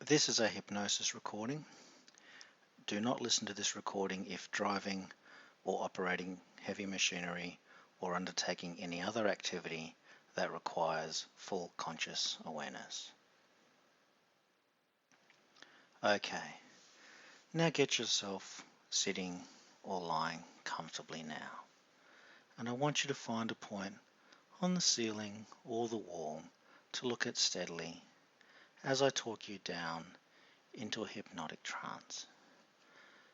This is a hypnosis recording. Do not listen to this recording if driving or operating heavy machinery or undertaking any other activity that requires full conscious awareness. Okay, now get yourself sitting or lying comfortably now. And I want you to find a point on the ceiling or the wall to look at steadily as I talk you down into a hypnotic trance.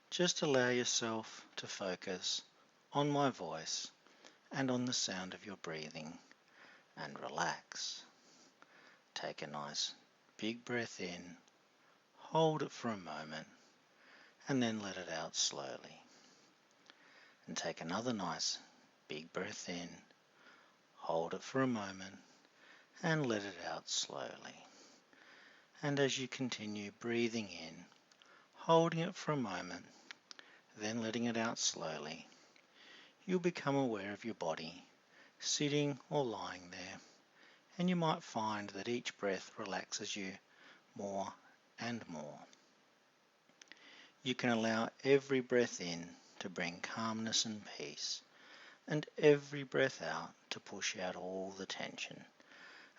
Just allow yourself to focus on my voice and on the sound of your breathing and relax. Take a nice big breath in, hold it for a moment, and then let it out slowly. And take another nice big breath in, hold it for a moment, and let it out slowly. And as you continue breathing in, holding it for a moment, then letting it out slowly, you'll become aware of your body, sitting or lying there, and you might find that each breath relaxes you more and more. You can allow every breath in to bring calmness and peace, and every breath out to push out all the tension,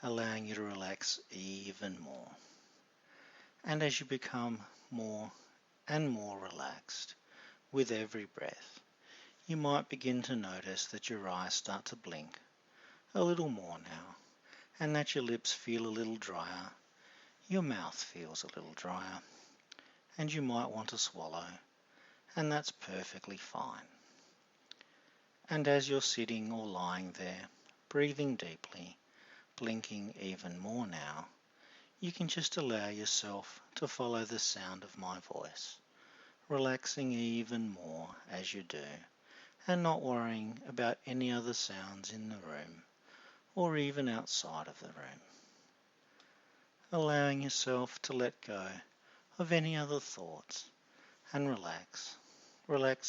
allowing you to relax even more. And as you become more and more relaxed with every breath, you might begin to notice that your eyes start to blink a little more now, and that your lips feel a little drier, your mouth feels a little drier, and you might want to swallow, and that's perfectly fine. And as you're sitting or lying there, breathing deeply, blinking even more now, you can just allow yourself to follow the sound of my voice, relaxing even more as you do, and not worrying about any other sounds in the room or even outside of the room. Allowing yourself to let go of any other thoughts and relax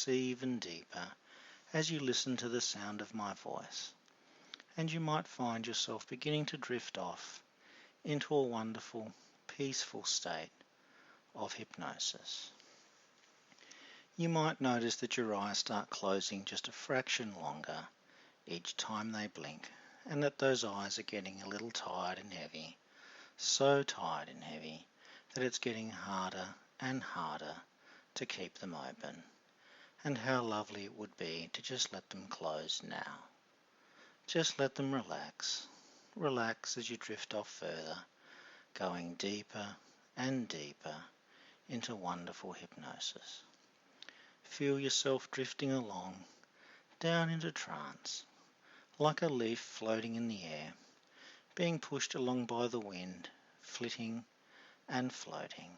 even deeper as you listen to the sound of my voice. And you might find yourself beginning to drift off into a wonderful, peaceful state of hypnosis. You might notice that your eyes start closing just a fraction longer each time they blink, and that those eyes are getting a little tired and heavy, so tired and heavy that it's getting harder and harder to keep them open, and how lovely it would be to just let them close now. Just let them relax as you drift off further, going deeper and deeper into wonderful hypnosis. Feel yourself drifting along, down into trance, like a leaf floating in the air, being pushed along by the wind, flitting and floating.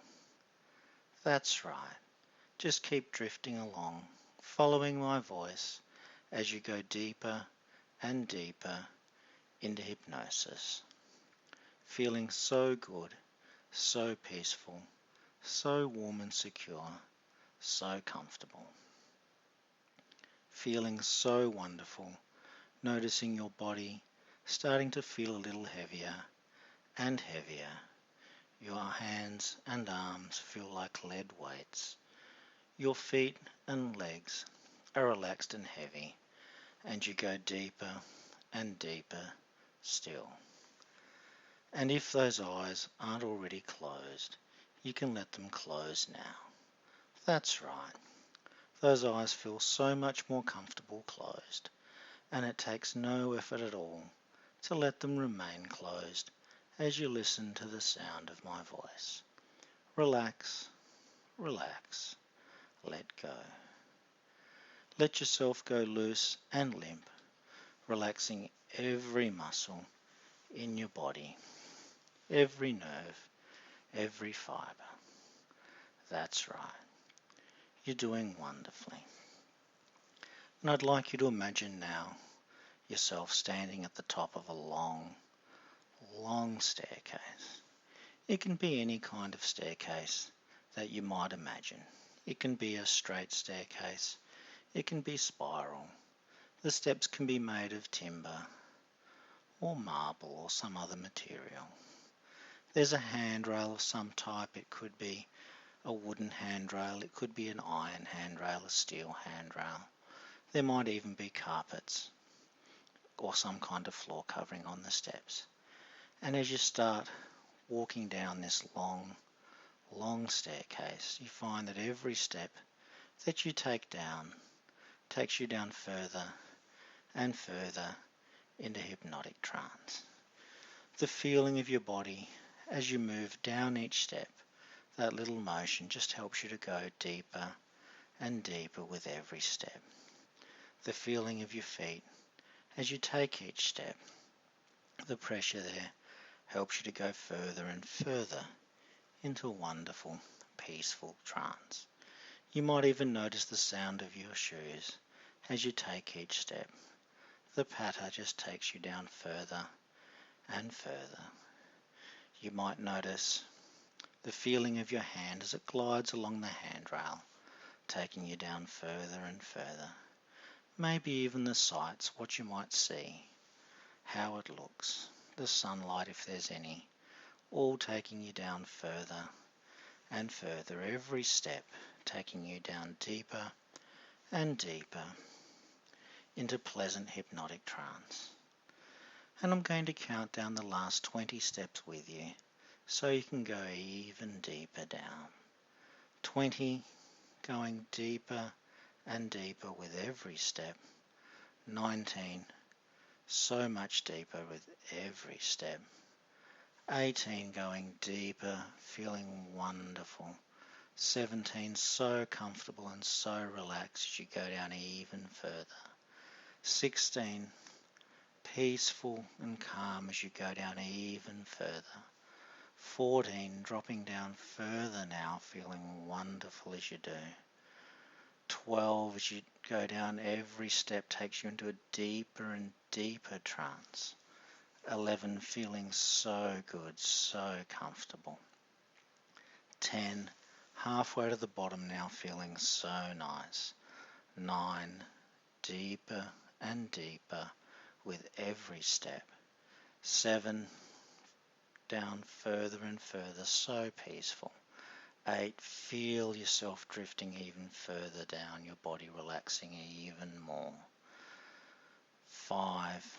That's right, just keep drifting along, following my voice as you go deeper and deeper into hypnosis, feeling so good, so peaceful, so warm and secure, so comfortable. Feeling so wonderful, noticing your body starting to feel a little heavier and heavier. Your hands and arms feel like lead weights. Your feet and legs are relaxed and heavy, and you go deeper and deeper still. And if those eyes aren't already closed, you can let them close now. That's right. Those eyes feel so much more comfortable closed, and it takes no effort at all to let them remain closed as you listen to the sound of my voice. Relax, let go. Let yourself go loose and limp, relaxing every muscle in your body, every nerve, every fibre. That's right. You're doing wonderfully. And I'd like you to imagine now yourself standing at the top of a long staircase. It can be any kind of staircase that you might imagine. It can be a straight staircase. It can be spiral. The steps can be made of timber or marble or some other material. There's a handrail of some type. It could be a wooden handrail, it could be an iron handrail, a steel handrail. There might even be carpets or some kind of floor covering on the steps. And as you start walking down this long staircase, you find that every step that you take down takes you down further and further into hypnotic trance. The feeling of your body as you move down each step, that little motion just helps you to go deeper and deeper with every step. The feeling of your feet as you take each step, the pressure there helps you to go further and further into a wonderful, peaceful trance. You might even notice the sound of your shoes as you take each step. The patter just takes you down further and further. You might notice the feeling of your hand as it glides along the handrail, taking you down further and further. Maybe even the sights, what you might see, how it looks, the sunlight if there's any, all taking you down further and further, every step taking you down deeper and deeper into pleasant hypnotic trance. And I'm going to count down the last 20 steps with you so you can go even deeper down. 20, going deeper and deeper with every step. 19, so much deeper with every step. 18, going deeper, feeling wonderful. 17, so comfortable and so relaxed as you go down even further. 16, peaceful and calm as you go down even further. 14, dropping down further now, feeling wonderful as you do. 12, as you go down, every step takes you into a deeper and deeper trance. 11, feeling so good, so comfortable. 10, halfway to the bottom now, feeling so nice. 9, deeper and deeper with every step. 7, down further and further, so peaceful. 8, feel yourself drifting even further down, your body relaxing even more. 5,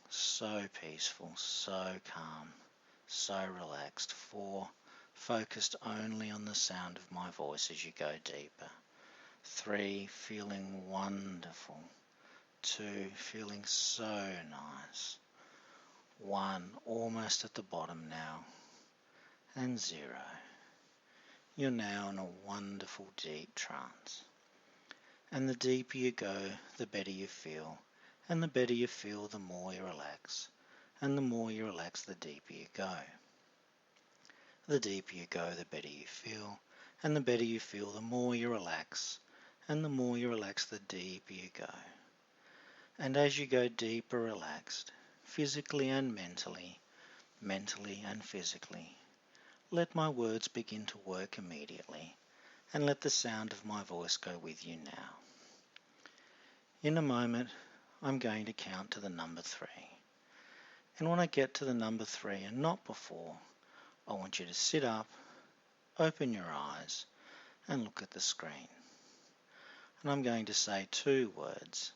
so peaceful, so calm, so relaxed. 4, focused only on the sound of my voice as you go deeper. 3, feeling wonderful. 2, feeling so nice. 1, almost at the bottom now. And 0. You're now in a wonderful deep trance. And the deeper you go, the better you feel. And the better you feel, the more you relax. And the more you relax, the deeper you go. The deeper you go, the better you feel. And the better you feel, the more you relax. And the more you relax, the deeper you go. And as you go deeper relaxed, physically and mentally and physically, let my words begin to work immediately, and let the sound of my voice go with you now. In a moment, I'm going to count to the number 3. And when I get to the number 3 and not before, I want you to sit up, open your eyes, and look at the screen. And I'm going to say 2 words,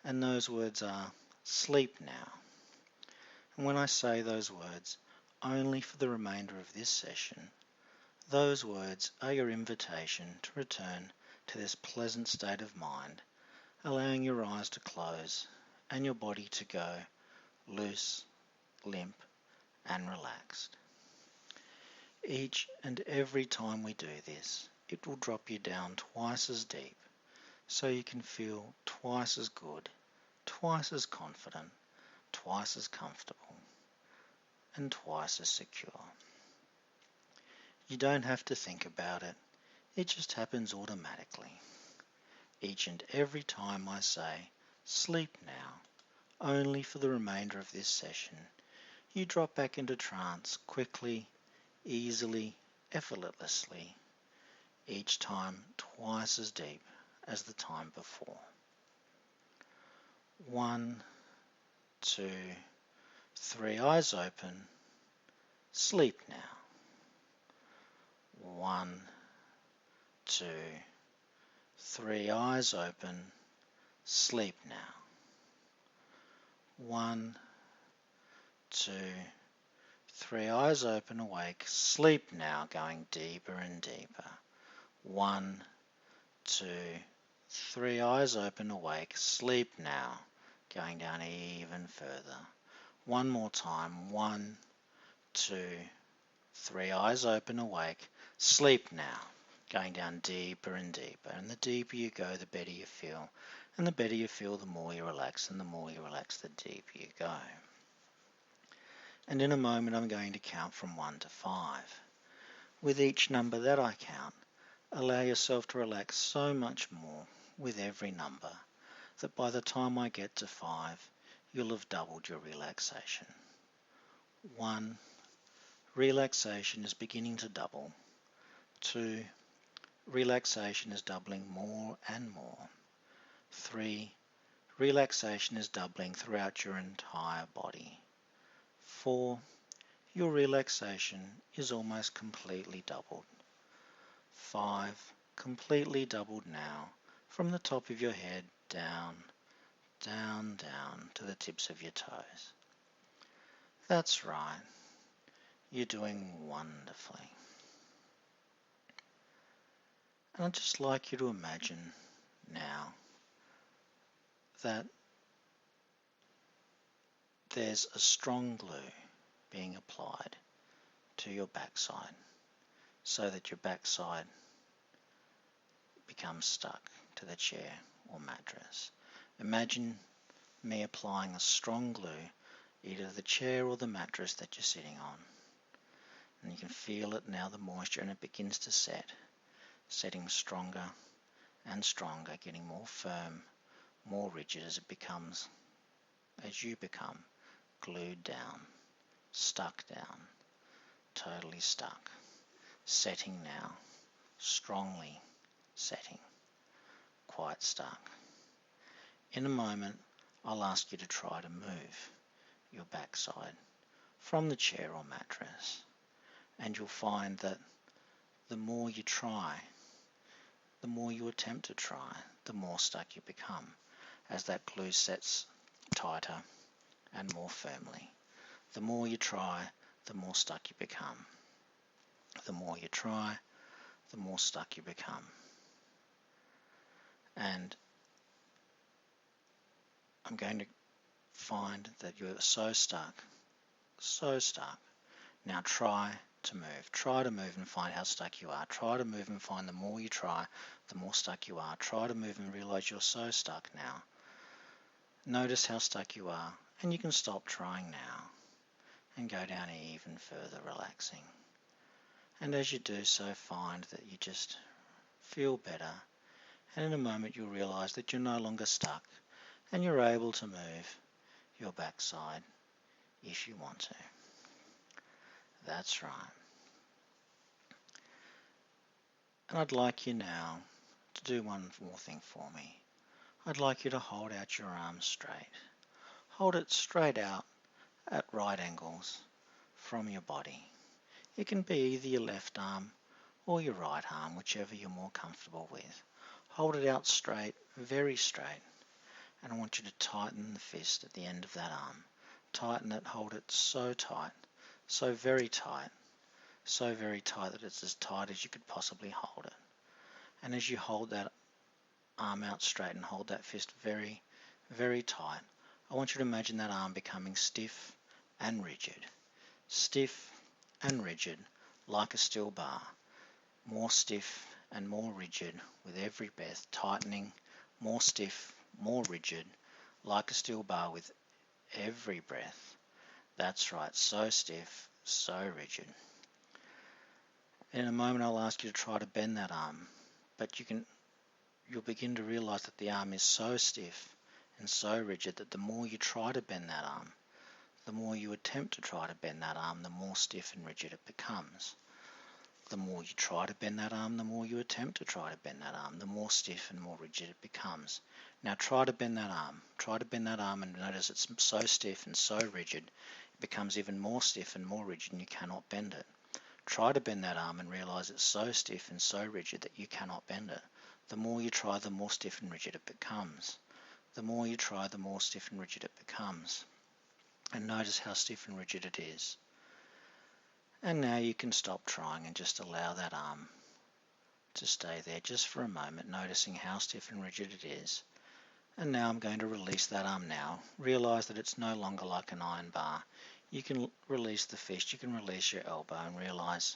and those words are sleep now. And when I say those words, only for the remainder of this session, those words are your invitation to return to this pleasant state of mind, allowing your eyes to close and your body to go loose, limp, and relaxed. Each and every time we do this, it will drop you down twice as deep, so you can feel twice as good, twice as confident, twice as comfortable, and twice as secure. You don't have to think about it, it just happens automatically. Each and every time I say, sleep now, only for the remainder of this session, you drop back into trance quickly, easily, effortlessly, each time twice as deep as the time before. 1, 2, 3, eyes open, Sleep now. 1, 2, 3, eyes open. Sleep now. 1, 2, 3, eyes open, awake. Sleep now, going deeper and deeper. 1, 2, 3, eyes open, awake. Sleep now, going down even further. One more time. 1, 2, 3, eyes open, awake. Sleep now, going down deeper and deeper. And the deeper you go, the better you feel. And the better you feel, the more you relax. And the more you relax, the deeper you go. And in a moment, I'm going to count from 1 to 5. With each number that I count, allow yourself to relax so much more with every number that by the time I get to 5, you'll have doubled your relaxation. 1. Relaxation is beginning to double. 2. Relaxation is doubling more and more. 3. Relaxation is doubling throughout your entire body. 4. Your relaxation is almost completely doubled. 5. Completely doubled now, from the top of your head down, down, down to the tips of your toes. That's right. You're doing wonderfully. And I'd just like you to imagine now that there's a strong glue being applied to your backside so that your backside becomes stuck to the chair or mattress. Imagine me applying a strong glue either to the chair or the mattress that you're sitting on. And you can feel it now, the moisture, and it begins to setting stronger and stronger, getting more firm, more rigid as you become glued down, stuck down, totally stuck, setting now, strongly setting, quite stuck. In a moment, I'll ask you to try to move your backside from the chair or mattress, and you'll find that the more you try, the more you attempt to try, the more stuck you become as that glue sets tighter and more firmly. The more you try, the more stuck you become. The more you try, the more stuck you become. And I'm going to find that you're so stuck. Now try to move. Try to move and find how stuck you are. Try to move and find the more you try, the more stuck you are. Try to move and realize you're so stuck now. Notice how stuck you are, and you can stop trying now and go down even further, relaxing. And as you do so, find that you just feel better, and in a moment you'll realize that you're no longer stuck and you're able to move your backside if you want to. That's right. And I'd like you now to do one more thing for me. I'd like you to hold out your arms straight. Hold it straight out at right angles from your body. It can be either your left arm or your right arm, whichever you're more comfortable with. Hold it out straight, very straight. And I want you to tighten the fist at the end of that arm. Tighten it, hold it so tight, so very tight that it's as tight as you could possibly hold it. And as you hold that arm out straight and hold that fist very, very tight, I want you to imagine that arm becoming stiff and rigid. Stiff and rigid, like a steel bar. More stiff and more rigid with every breath, tightening, more stiff, more rigid, like a steel bar with every breath. That's right, so stiff, so rigid. In a moment I'll ask you to try to bend that arm, but you'll begin to realize that the arm is so stiff and so rigid that the more you try to bend that arm, the more you attempt to try to bend that arm, the more stiff and rigid it becomes. The more you try to bend that arm, the more you attempt to try to bend that arm, the more stiff and more rigid it becomes. Now try to bend that arm. Try to bend that arm and notice it's so stiff and so rigid, it becomes even more stiff and more rigid and you cannot bend it. Try to bend that arm and realize it's so stiff and so rigid that you cannot bend it. The more you try, the more stiff and rigid it becomes. The more you try, the more stiff and rigid it becomes. And notice how stiff and rigid it is. And now you can stop trying and just allow that arm to stay there just for a moment, noticing how stiff and rigid it is. And now I'm going to release that arm now. Realize that it's no longer like an iron bar. You can release the fist, you can release your elbow and realize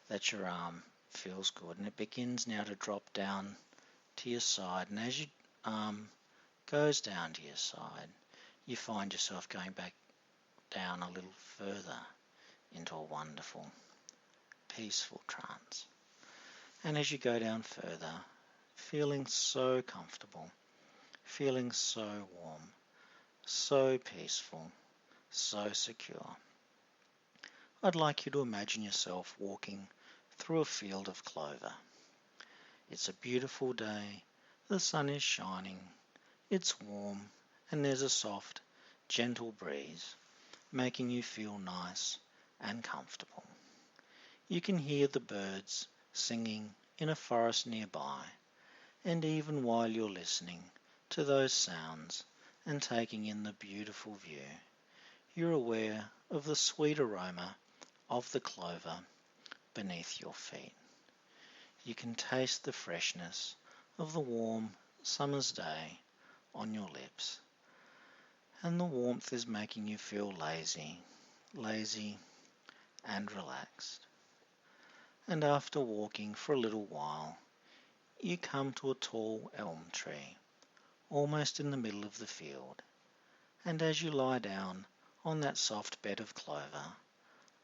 that your arm feels good. And it begins now to drop down to your side. And as your arm goes down to your side, you find yourself going back down a little further into a wonderful, peaceful trance. And as you go down further, feeling so comfortable, feeling so warm, so peaceful, so secure, I'd like you to imagine yourself walking through a field of clover. It's a beautiful day, the sun is shining, it's warm, and there's a soft, gentle breeze, making you feel nice and comfortable. You can hear the birds singing in a forest nearby, and even while you're listening to those sounds and taking in the beautiful view, you're aware of the sweet aroma of the clover beneath your feet. You can taste the freshness of the warm summer's day on your lips, and the warmth is making you feel lazy and relaxed. And after walking for a little while, you come to a tall elm tree, almost in the middle of the field, and as you lie down on that soft bed of clover,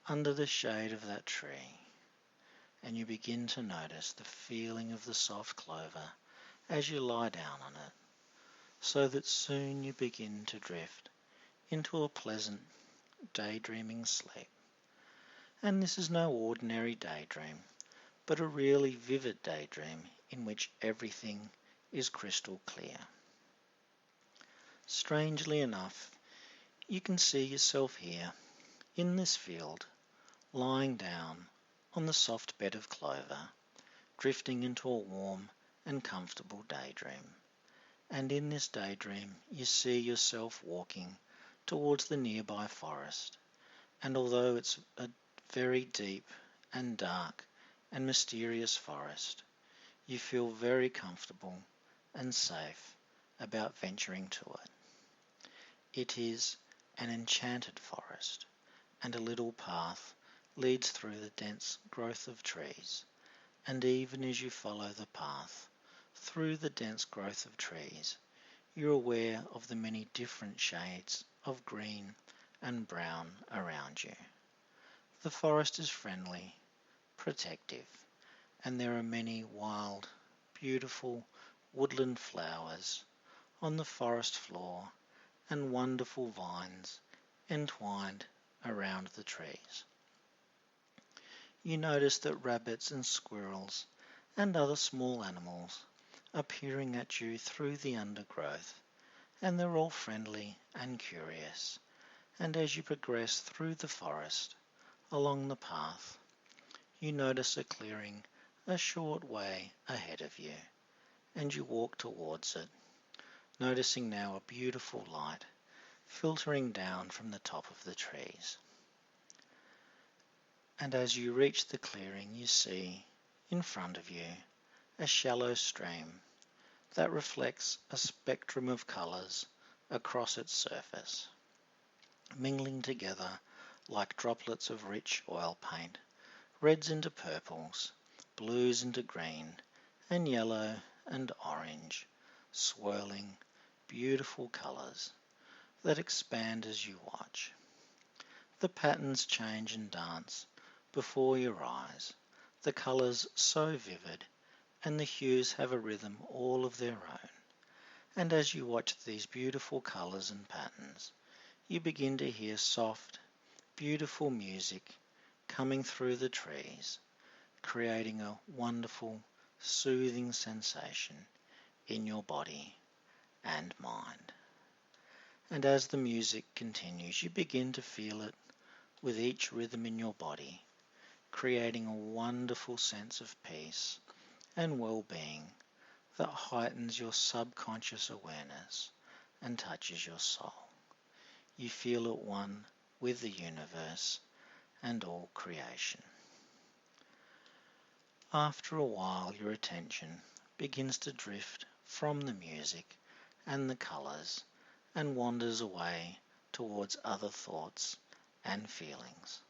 under the shade of that tree, and you begin to notice the feeling of the soft clover as you lie down on it, so that soon you begin to drift into a pleasant daydreaming sleep. And this is no ordinary daydream, but a really vivid daydream in which everything is crystal clear. Strangely enough, you can see yourself here, in this field, lying down on the soft bed of clover, drifting into a warm and comfortable daydream. And in this daydream, you see yourself walking towards the nearby forest. And although it's a very deep and dark and mysterious forest, you feel very comfortable and safe about venturing to it. It is an enchanted forest, and a little path leads through the dense growth of trees, and even as you follow the path through the dense growth of trees, you're aware of the many different shades of green and brown around you. The forest is friendly, protective, and there are many wild, beautiful woodland flowers on the forest floor and wonderful vines entwined around the trees. You notice that rabbits and squirrels and other small animals are peering at you through the undergrowth, and they're all friendly and curious. And as you progress through the forest along the path, you notice a clearing a short way ahead of you, and you walk towards it, noticing now a beautiful light filtering down from the top of the trees. And as you reach the clearing, you see in front of you a shallow stream that reflects a spectrum of colours across its surface, mingling together like droplets of rich oil paint, reds into purples, blues into green, and yellow and orange, swirling beautiful colours that expand as you watch. The patterns change and dance before your eyes, the colours so vivid, and the hues have a rhythm all of their own. And as you watch these beautiful colours and patterns, you begin to hear soft, beautiful music coming through the trees, creating a wonderful, soothing sensation in your body and mind. And as the music continues, you begin to feel it with each rhythm in your body, creating a wonderful sense of peace and well-being that heightens your subconscious awareness and touches your soul. You feel at one with the universe and all creation. After a while, your attention begins to drift from the music and the colours and wanders away towards other thoughts and feelings.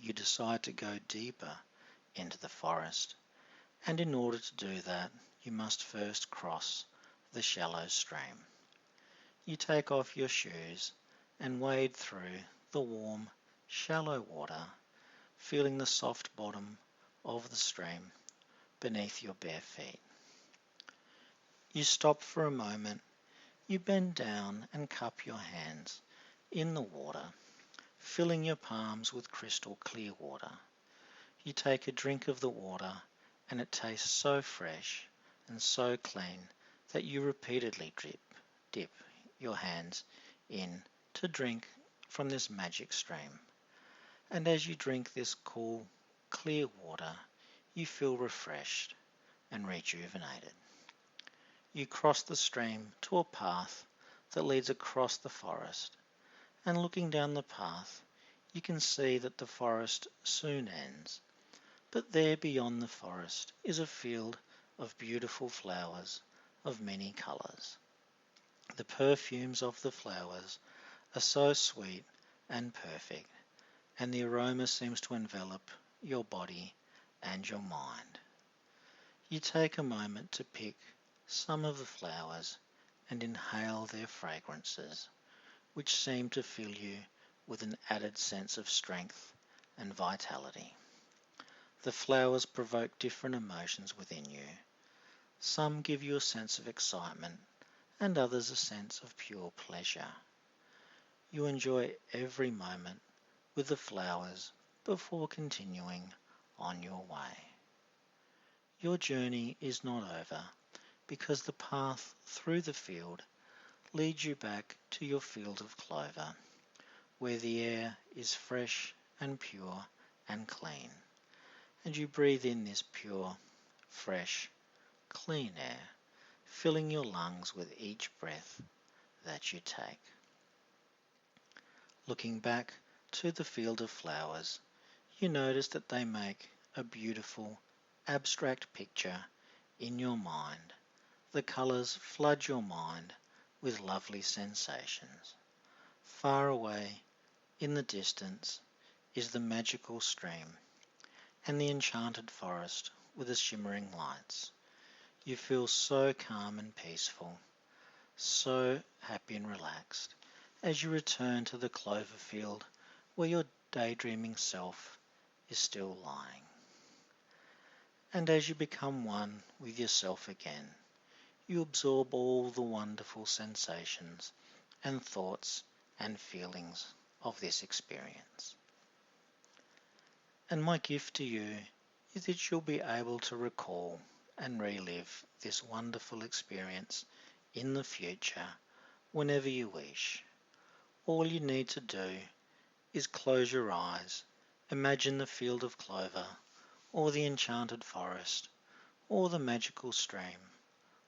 You decide to go deeper into the forest, and in order to do that, you must first cross the shallow stream. You take off your shoes and wade through the warm, shallow water, feeling the soft bottom of the stream beneath your bare feet. You stop for a moment, you bend down and cup your hands in the water, filling your palms with crystal clear water. You take a drink of the water and it tastes so fresh and so clean that you repeatedly dip your hands in to drink from this magic stream. And as you drink this cool, clear water, you feel refreshed and rejuvenated. You cross the stream to a path that leads across the forest, and looking down the path, you can see that the forest soon ends. But there beyond the forest is a field of beautiful flowers of many colours. The perfumes of the flowers are so sweet and perfect, and the aroma seems to envelop your body and your mind. You take a moment to pick some of the flowers and inhale their fragrances, which seem to fill you with an added sense of strength and vitality. The flowers provoke different emotions within you. Some give you a sense of excitement and others a sense of pure pleasure. You enjoy every moment with the flowers before continuing on your way. Your journey is not over because the path through the field leads you back to your field of clover, where the air is fresh and pure and clean, and you breathe in this pure, fresh, clean air, filling your lungs with each breath that you take. Looking back to the field of flowers, you notice that they make a beautiful, abstract picture in your mind. The colours flood your mind with lovely sensations. Far away, in the distance, is the magical stream and the enchanted forest with its shimmering lights. You feel so calm and peaceful, so happy and relaxed as you return to the clover field where your daydreaming self is still lying. And as you become one with yourself again, you absorb all the wonderful sensations and thoughts and feelings of this experience. And my gift to you is that you'll be able to recall and relive this wonderful experience in the future whenever you wish. All you need to do is close your eyes, imagine the field of clover, or the enchanted forest, or the magical stream,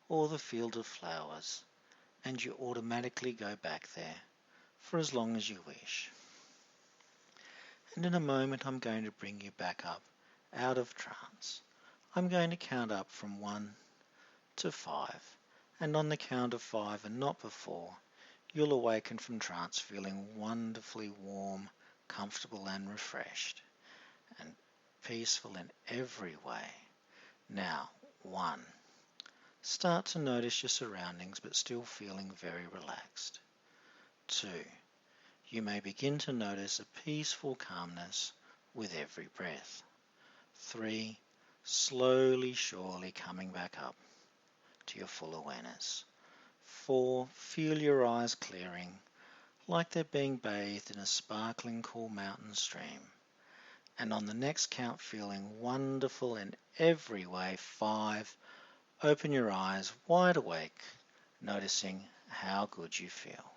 or the field of flowers, and you automatically go back there for as long as you wish. And in a moment I'm going to bring you back up out of trance. I'm going to count up from 1 to 5, and on the count of 5 and not before, you'll awaken from trance feeling wonderfully warm, comfortable and refreshed, and peaceful in every way. Now, 1. Start to notice your surroundings but still feeling very relaxed. 2. You may begin to notice a peaceful calmness with every breath. 3. Slowly, surely coming back up to your full awareness. 4. Feel your eyes clearing like they're being bathed in a sparkling cool mountain stream. And on the next count feeling wonderful in every way. 5. Open your eyes wide awake, noticing how good you feel.